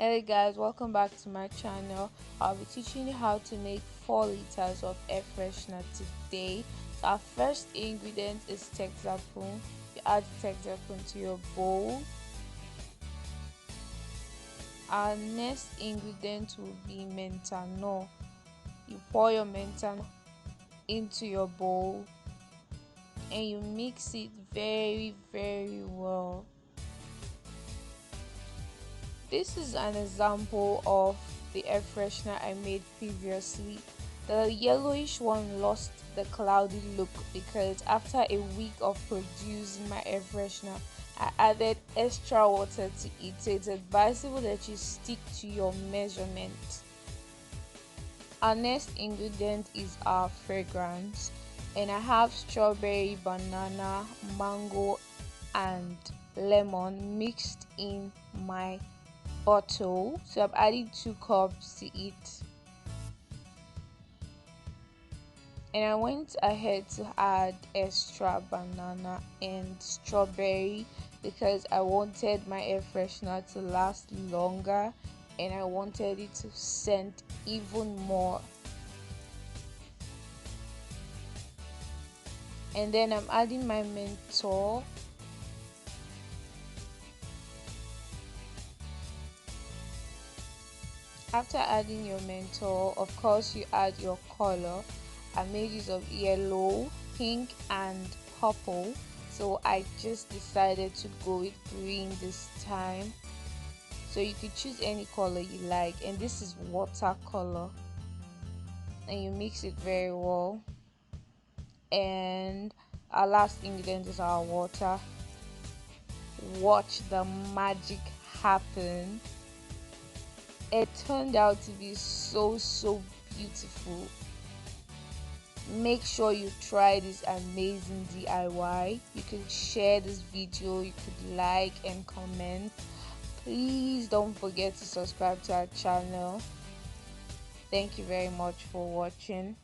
Hey guys, welcome back to my channel. I'll be teaching you how to make 4 liters of air freshener today. So our first ingredient is texapon. You add texapon to your bowl. Our next ingredient will be menthanol. You pour your menthanol into your bowl and you mix it very well. This is an example of the air freshener I made previously. The yellowish one lost the cloudy look because after a week of producing my air freshener, I added extra water to it, so it's advisable that you stick to your measurement. Our next ingredient is our fragrance, and I have strawberry, banana, mango and lemon mixed in my bottle. So I'm adding 2 cups to it, and I went ahead to add extra banana and strawberry because I wanted my air freshener to last longer and I wanted it to scent even more. And then I'm adding my menthol. After adding your menthol, of course you add your color. I made use of yellow, pink and purple, so I just decided to go with green this time. So you could choose any color you like, and this is watercolor, and you mix it very well. And our last ingredient is our water. Watch the magic happen. It turned out to be so beautiful. Make sure you try this amazing DIY. You can share this video, you could like and comment. Please don't forget to subscribe to our channel. Thank you very much for watching.